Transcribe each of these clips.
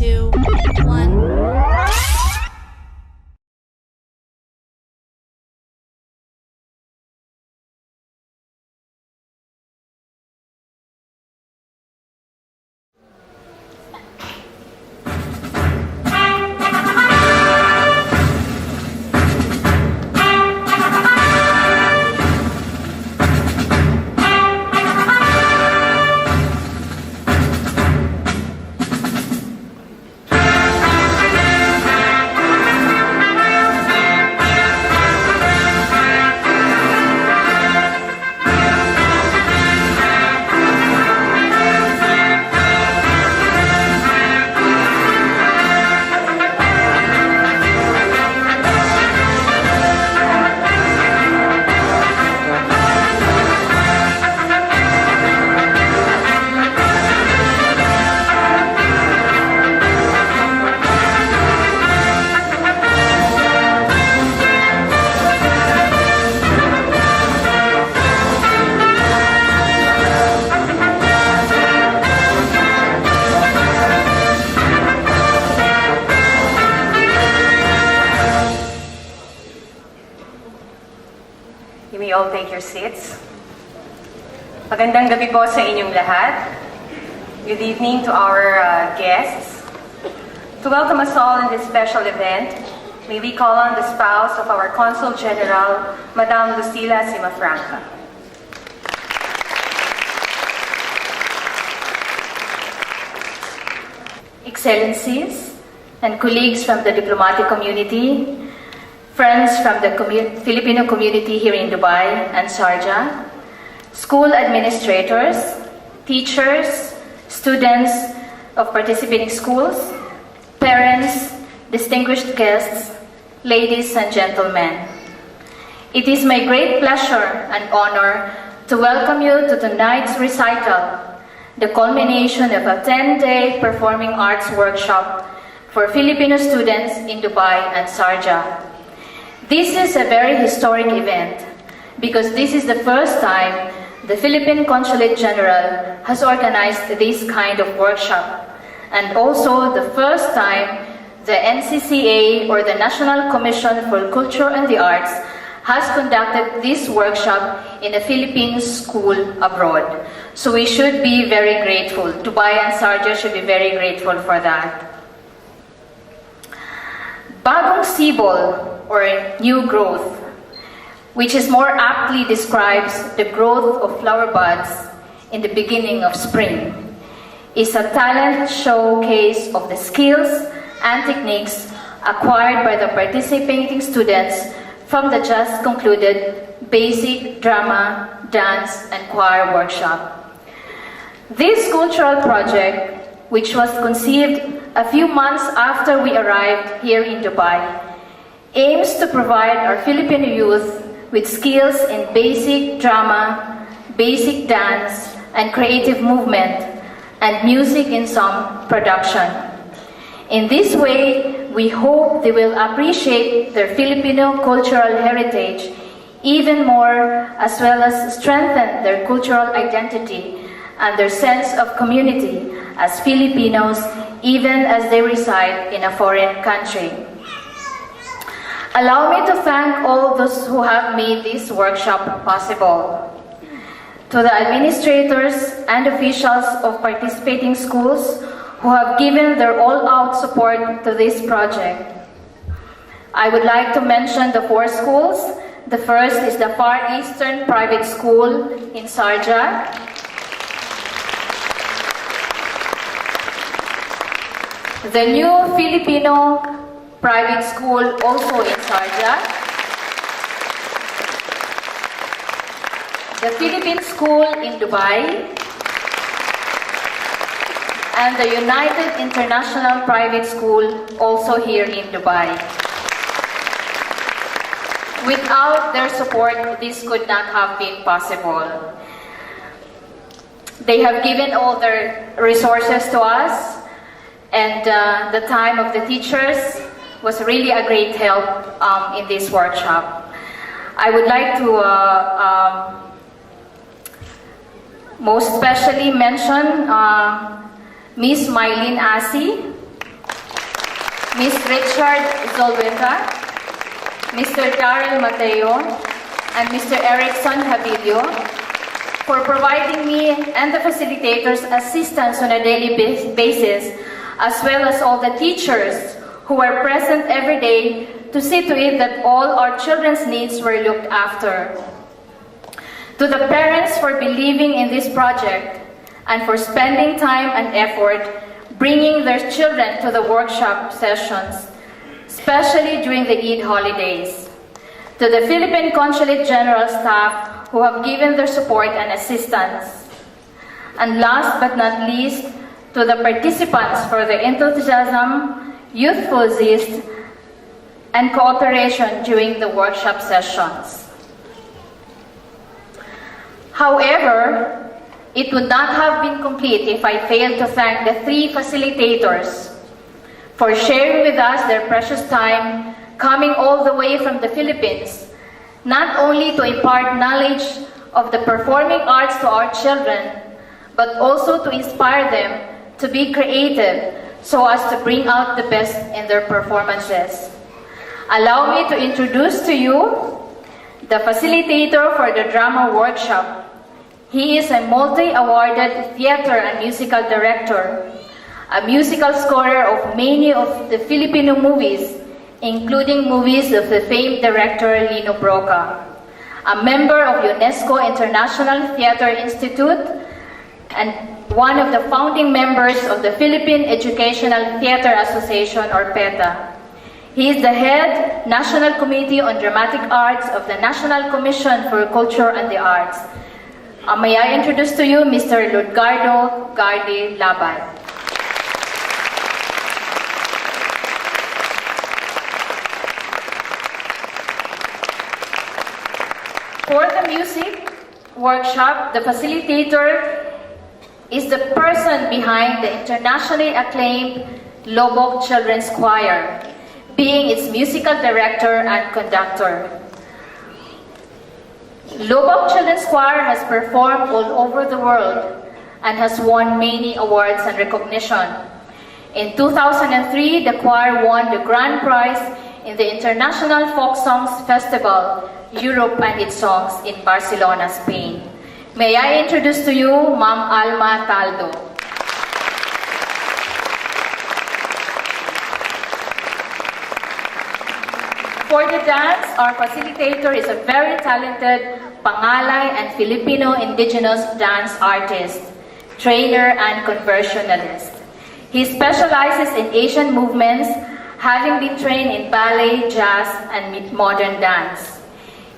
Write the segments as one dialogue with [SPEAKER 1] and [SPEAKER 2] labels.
[SPEAKER 1] 2, 1.
[SPEAKER 2] You may all take your seats. Magandang gabi po sa inyong lahat. Good evening to our guests. To welcome us all in this special event, may we call on the spouse of our Consul General, Madam Lucila Simafranca. Excellencies and colleagues from the diplomatic community, friends from the Filipino community here in Dubai and Sharjah, school administrators, teachers, students of participating schools, parents, distinguished guests, ladies and gentlemen. It is my great pleasure and honor to welcome you to tonight's recital, the culmination of a 10-day performing arts workshop for Filipino students in Dubai and Sharjah. This is a very historic event because this is the first time the Philippine Consulate General has organized this kind of workshop, and also the first time the NCCA, or the National Commission for Culture and the Arts, has conducted this workshop in a Philippine school abroad. So we should be very grateful. Dubai and Sharjah should be very grateful for that. Bagong Sibol, or new growth, which is more aptly describes the growth of flower buds in the beginning of spring, is a talent showcase of the skills and techniques acquired by the participating students from the just concluded basic drama, dance, and choir workshop. This cultural project, which was conceived a few months after we arrived here in Dubai, aims to provide our Filipino youth with skills in basic drama, basic dance, and creative movement, and music in song production. In this way, we hope they will appreciate their Filipino cultural heritage even more, as well as strengthen their cultural identity and their sense of community as Filipinos, even as they reside in a foreign country. Allow me to thank all those who have made this workshop possible. To the administrators and officials of participating schools who have given their all-out support to this project. I would like to mention the 4 schools. The first is the Far Eastern Private School in Sharjah. The New Filipino Private School, also in Sharjah. The Philippine School in Dubai. And the United International Private School, also here in Dubai. Without their support, this could not have been possible. They have given all their resources to us, and the time of the teachers was really a great help in this workshop. I would like to most especially mention Miss Mylene Asi, Ms. Richard Zolweta, Mr. Darrell Mateo, and Mr. Erickson Habilio for providing me and the facilitators assistance on a daily basis, as well as all the teachers who are present every day to see to it that all our children's needs were looked after. To the parents for believing in this project and for spending time and effort bringing their children to the workshop sessions, especially during the Eid holidays. To the Philippine Consulate General staff who have given their support and assistance. And last but not least, to the participants for their enthusiasm, youthful zest, and cooperation during the workshop sessions. However, it would not have been complete if I failed to thank the three facilitators for sharing with us their precious time, coming all the way from the Philippines, not only to impart knowledge of the performing arts to our children, but also to inspire them to be creative so as to bring out the best in their performances. Allow me to introduce to you the facilitator for the drama workshop. He is a multi-awarded theater and musical director, a musical scorer of many of the Filipino movies, including movies of the famed director Lino Broca, a member of UNESCO International Theater Institute, and one of the founding members of the Philippine Educational Theater Association, or PETA. He is the head National Committee on Dramatic Arts of the National Commission for Culture and the Arts. May I introduce to you Mr. Ludgardo Gardi Laban. For the music workshop, the facilitator is the person behind the internationally acclaimed Lobok Children's Choir, being its musical director and conductor. Lobok Children's Choir has performed all over the world and has won many awards and recognition. In 2003, the choir won the grand prize in the International Folk Songs Festival, Europe and its Songs in Barcelona, Spain. May I introduce to you Ma'am Alma Taldo. For the dance, our facilitator is a very talented Pangalay and Filipino indigenous dance artist, trainer, and conversionalist. He specializes in Asian movements, having been trained in ballet, jazz, and modern dance.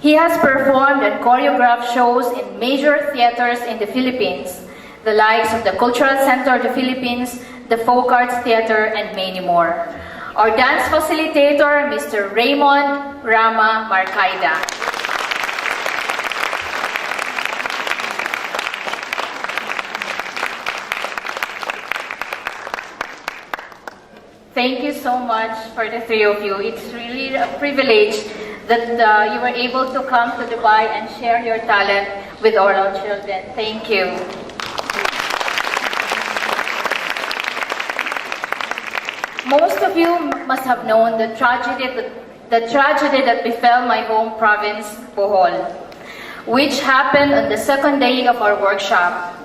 [SPEAKER 2] He has performed and choreographed shows in major theaters in the Philippines, the likes of the Cultural Center of the Philippines, the Folk Arts Theater, and many more. Our dance facilitator, Mr. Raymond Rama Marcaida. Thank you so much for the three of you. It's really a privilege that you were able to come to Dubai and share your talent with all our children. Thank you. Most of you must have known the tragedy that befell my home province, Bohol, which happened on the second day of our workshop.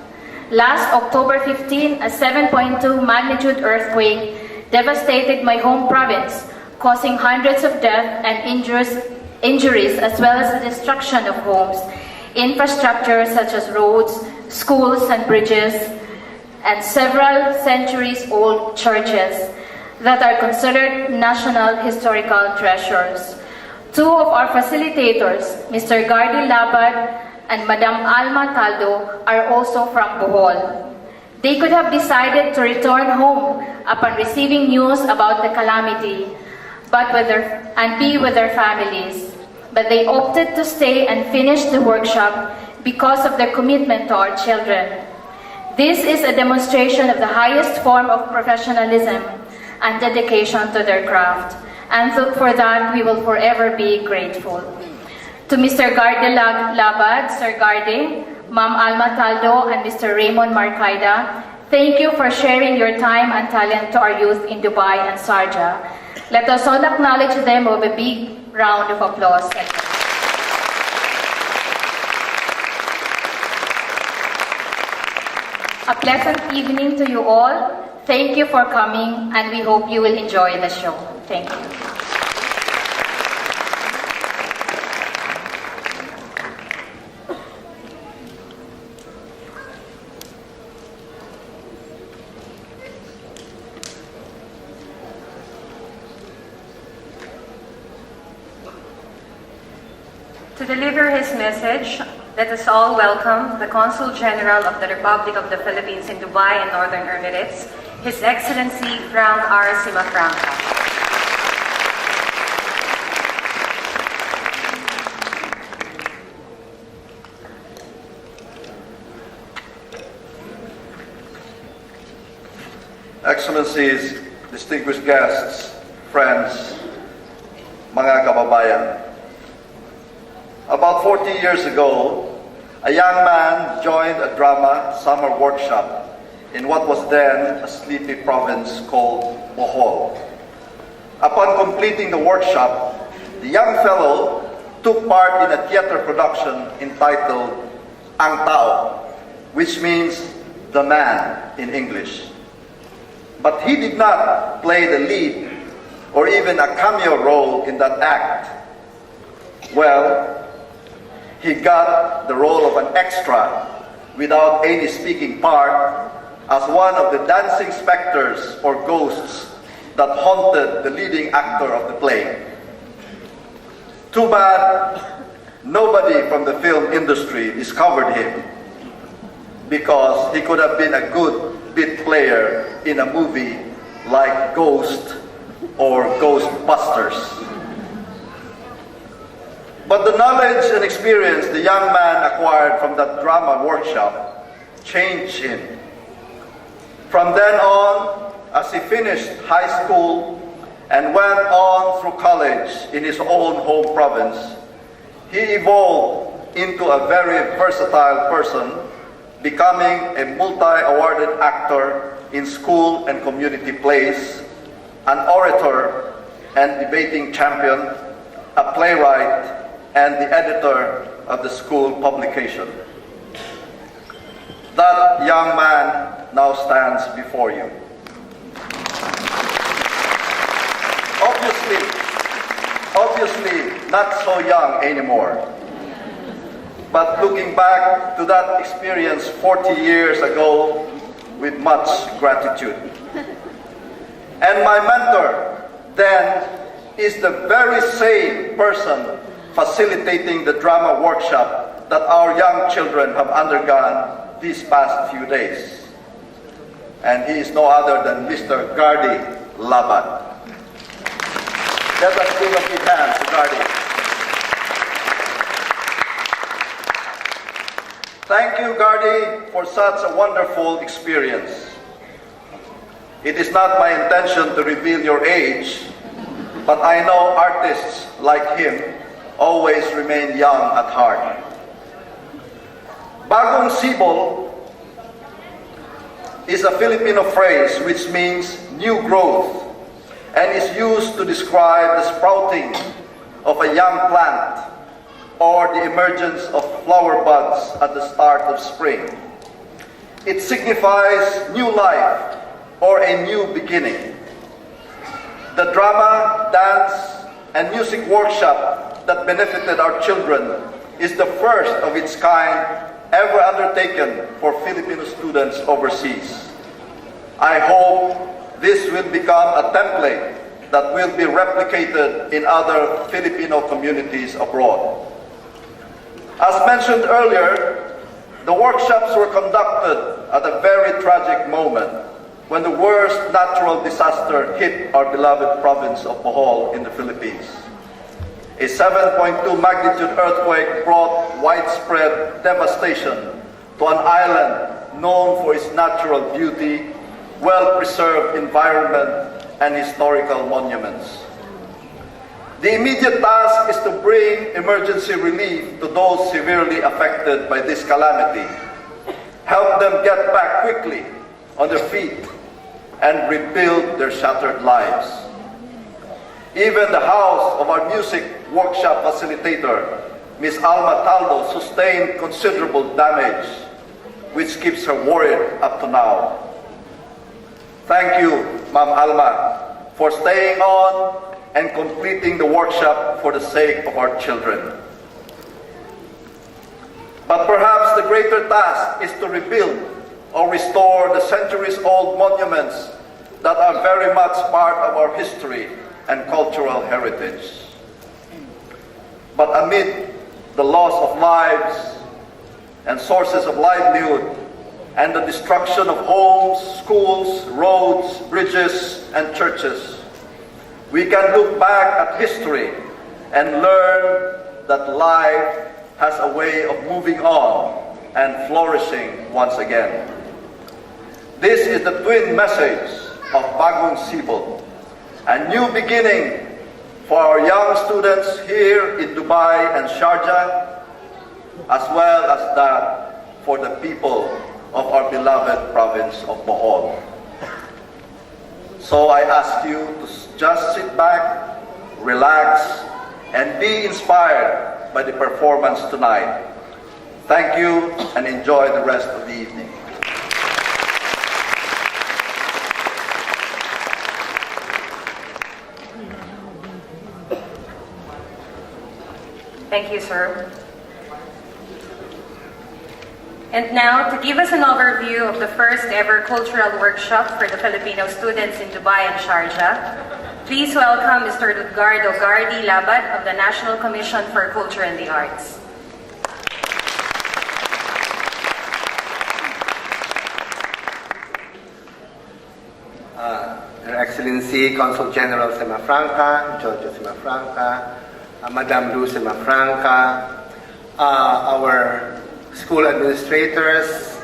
[SPEAKER 2] Last October 15, a 7.2 magnitude earthquake devastated my home province, causing hundreds of deaths and injuries, as well as the destruction of homes, infrastructure such as roads, schools and bridges, and several centuries-old churches that are considered national historical treasures. Two of our facilitators, Mr. Gardi Labad and Madam Alma Taldo, are also from Bohol. They could have decided to return home upon receiving news about the calamity, and be with their families. But they opted to stay and finish the workshop because of their commitment to our children. This is a demonstration of the highest form of professionalism and dedication to their craft, and so for that we will forever be grateful. To Mr. Garde Labad, Sir Garde, Ma'am Alma Taldo, and Mr. Raymond Marcaida, thank you for sharing your time and talent to our youth in Dubai and Sharjah. Let us all acknowledge them with a big round of applause. A pleasant evening to you all. Thank you for coming, and we hope you will enjoy the show. Thank you.
[SPEAKER 1] To deliver his message, let us all welcome the Consul General of the Republic of the Philippines in Dubai and Northern Emirates, His Excellency Frank R. Simafranca.
[SPEAKER 3] Excellencies, distinguished guests, friends, mga kababayan. About 40 years ago, a young man joined a drama summer workshop in what was then a sleepy province called Bohol. Upon completing the workshop, the young fellow took part in a theater production entitled Ang Tao, which means the man in English. But he did not play the lead or even a cameo role in that act. Well, he got the role of an extra without any speaking part as one of the dancing specters or ghosts that haunted the leading actor of the play. Too bad nobody from the film industry discovered him, because he could have been a good bit player in a movie like Ghost or Ghostbusters. But the knowledge and experience the young man acquired from that drama workshop changed him. From then on, as he finished high school and went on through college in his own home province, he evolved into a very versatile person, becoming a multi-awarded actor in school and community plays, an orator and debating champion, a playwright, and the editor of the school publication. That young man now stands before you. Obviously not so young anymore. But looking back to that experience 40 years ago with much gratitude. And my mentor then is the very same person facilitating the drama workshop that our young children have undergone these past few days. And he is no other than Mr. Gardy Laban. Let us give a big hand to Gardy. Thank you, Gardy, for such a wonderful experience. It is not my intention to reveal your age, but I know artists like him always remain young at heart. Bagong Sibol is a Filipino phrase which means new growth and is used to describe the sprouting of a young plant or the emergence of flower buds at the start of spring. It signifies new life or a new beginning. The drama, dance, and music workshop that benefited our children is the first of its kind ever undertaken for Filipino students overseas. I hope this will become a template that will be replicated in other Filipino communities abroad. As mentioned earlier, the workshops were conducted at a very tragic moment when the worst natural disaster hit our beloved province of Bohol in the Philippines. A 7.2 magnitude earthquake brought widespread devastation to an island known for its natural beauty, well-preserved environment, and historical monuments. The immediate task is to bring emergency relief to those severely affected by this calamity, help them get back quickly on their feet, and rebuild their shattered lives. Even the house of our music workshop facilitator, Miss Alma Taldo, sustained considerable damage, which keeps her worried up to now. Thank you, Ma'am Alma, for staying on and completing the workshop for the sake of our children. But perhaps the greater task is to rebuild or restore the centuries-old monuments that are very much part of our history and cultural heritage. But amid the loss of lives and sources of livelihood and the destruction of homes, schools, roads, bridges, and churches, we can look back at history and learn that life has a way of moving on and flourishing once again. This is the twin message of Bagong Sibol, a new beginning for our young students here in Dubai and Sharjah, as well as that for the people of our beloved province of Bohol. So I ask you to just sit back, relax, and be inspired by the performance tonight. Thank you and enjoy the rest of the evening.
[SPEAKER 1] Thank you, sir. And now, to give us an overview of the first ever cultural workshop for the Filipino students in Dubai and Sharjah, please welcome Mr. Edgardo Gardi Labad of the National Commission for Culture and the Arts.
[SPEAKER 4] Your Excellency, Consul General Semafranca, Giorgio Semafranca, Madam Lu Semafranca, our school administrators,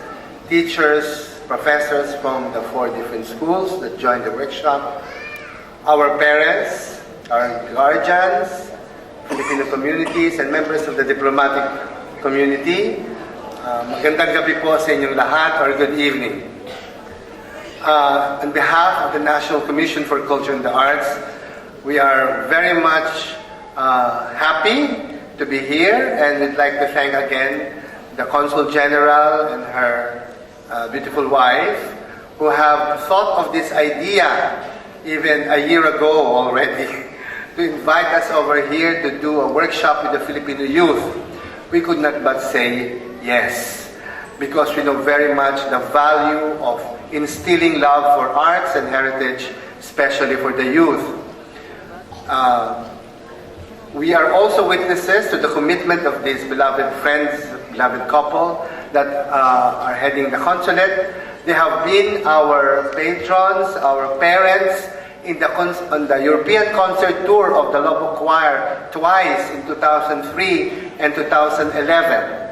[SPEAKER 4] teachers, professors from the 4 different schools that joined the workshop, our parents, our guardians, Filipino communities, and members of the diplomatic community. Magandang gabi po sa inyong lahat, or good evening. On behalf of the National Commission for Culture and the Arts, we are very much happy to be here, and we'd like to thank again the Consul General and her beautiful wife, who have thought of this idea even a year ago already, to invite us over here to do a workshop with the Filipino youth. We could not but say yes, because we know very much the value of instilling love for arts and heritage, especially for the youth. We are also witnesses to the commitment of these beloved friends, beloved couple that are heading the consulate. They have been our patrons, our parents on the European concert tour of the Lobo Choir twice in 2003 and 2011.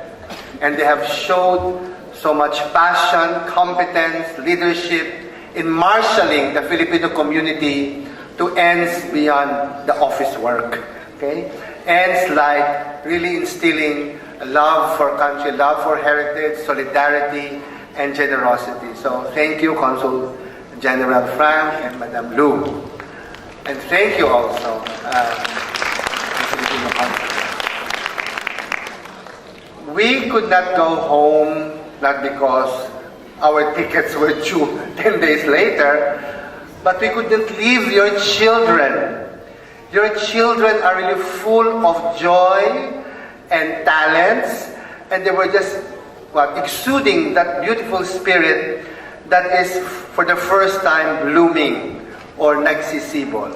[SPEAKER 4] And they have showed so much passion, competence, leadership in marshalling the Filipino community to ends beyond the office work. Okay? Ends like really instilling love for country, love for heritage, solidarity, and generosity. So thank you, Consul General Frank and Madam Lu. And thank you also, we could not go home, not because our tickets were due 10 days later, but we couldn't leave your children. Your children are really full of joy and talents, and they were just exuding that beautiful spirit that is for the first time blooming, or nagsisibol.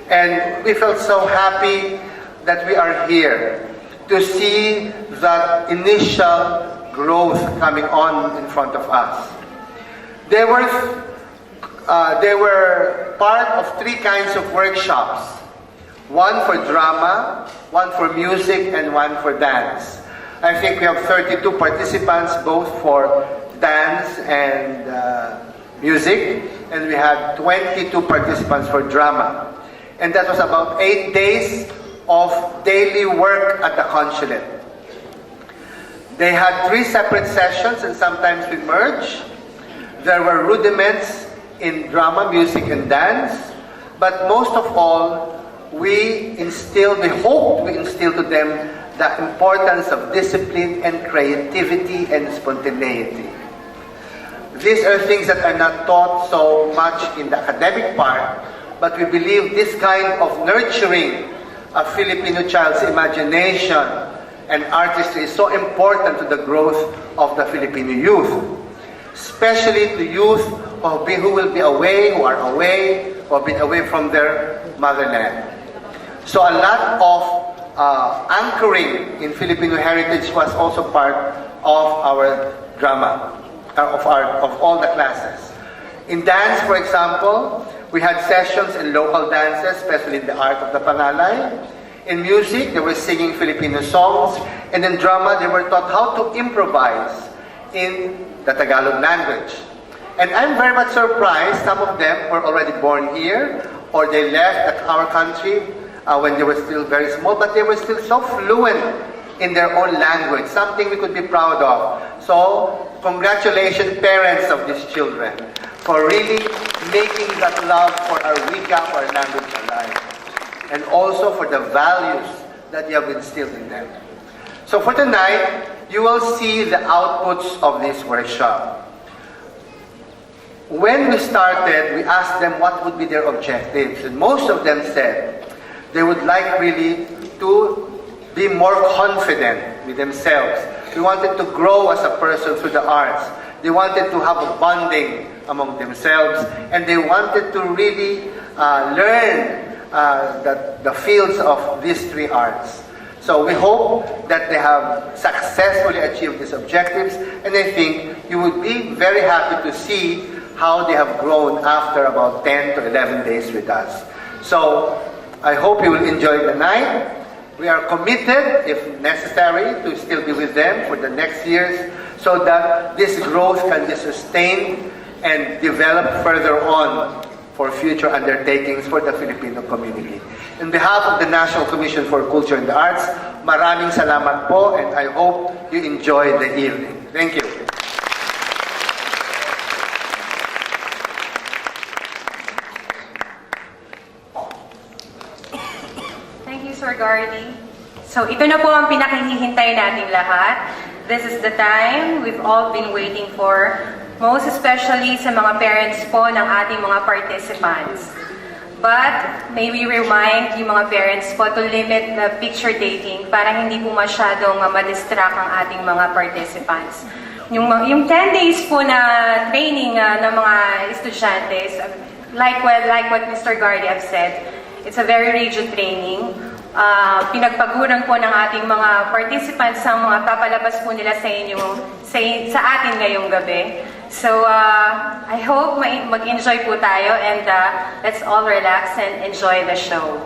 [SPEAKER 4] And we felt so happy that we are here to see that initial growth coming on in front of us. They were part of 3 kinds of workshops. One for drama, one for music, and one for dance. I think we have 32 participants, both for dance and music, and we had 22 participants for drama. And that was about 8 days of daily work at the consulate. They had 3 separate sessions, and sometimes we merge. There were rudiments in drama, music, and dance, but most of all, we hope we instill to them the importance of discipline and creativity and spontaneity. These are things that are not taught so much in the academic part, but we believe this kind of nurturing a Filipino child's imagination and artistry is so important to the growth of the Filipino youth, especially to youth who will be away, who are away, who have been away from their motherland. So a lot of anchoring in Filipino heritage was also part of our drama, of all the classes. In dance, for example, we had sessions in local dances, especially in the art of the pangalay. In music, they were singing Filipino songs. And in drama, they were taught how to improvise in the Tagalog language. And I'm very much surprised, some of them were already born here, or they left at our country when they were still very small, but they were still so fluent in their own language, something we could be proud of. So, congratulations, parents of these children, for really making that love for our wika, for our language alive. And also for the values that you have instilled in them. So for tonight, you will see the outputs of this workshop. When we started, we asked them what would be their objectives. And most of them said they would like really to be more confident with themselves. They wanted to grow as a person through the arts. They wanted to have a bonding among themselves. And they wanted to really learn the fields of these three arts. So we hope that they have successfully achieved these objectives. And I think you would be very happy to see how they have grown after about 10 to 11 days with us. So I hope you will enjoy the night. We are committed, if necessary, to still be with them for the next years so that this growth can be sustained and develop further on for future undertakings for the Filipino community. On behalf of the National Commission for Culture and the Arts, maraming salamat po, and I hope you enjoy the evening. Thank you.
[SPEAKER 1] Thank you, Sir Gardy. So ito na po ang pinakihihintay nating lahat. This is the time we've all been waiting for, most especially sa mga parents po ng ating mga participants. But may we remind yung mga parents po to limit the picture taking para hindi po masyadong ma-distract ang ating mga participants. Yung 10 days po na training ng mga estudyantes, like what Mr. Gardy have said, it's a very rigid training. Pinagpaguran po ng ating mga participants sa mga papalabas po nila sa atin ngayong gabi. So, I hope mag-enjoy po tayo and let's all relax and enjoy the show.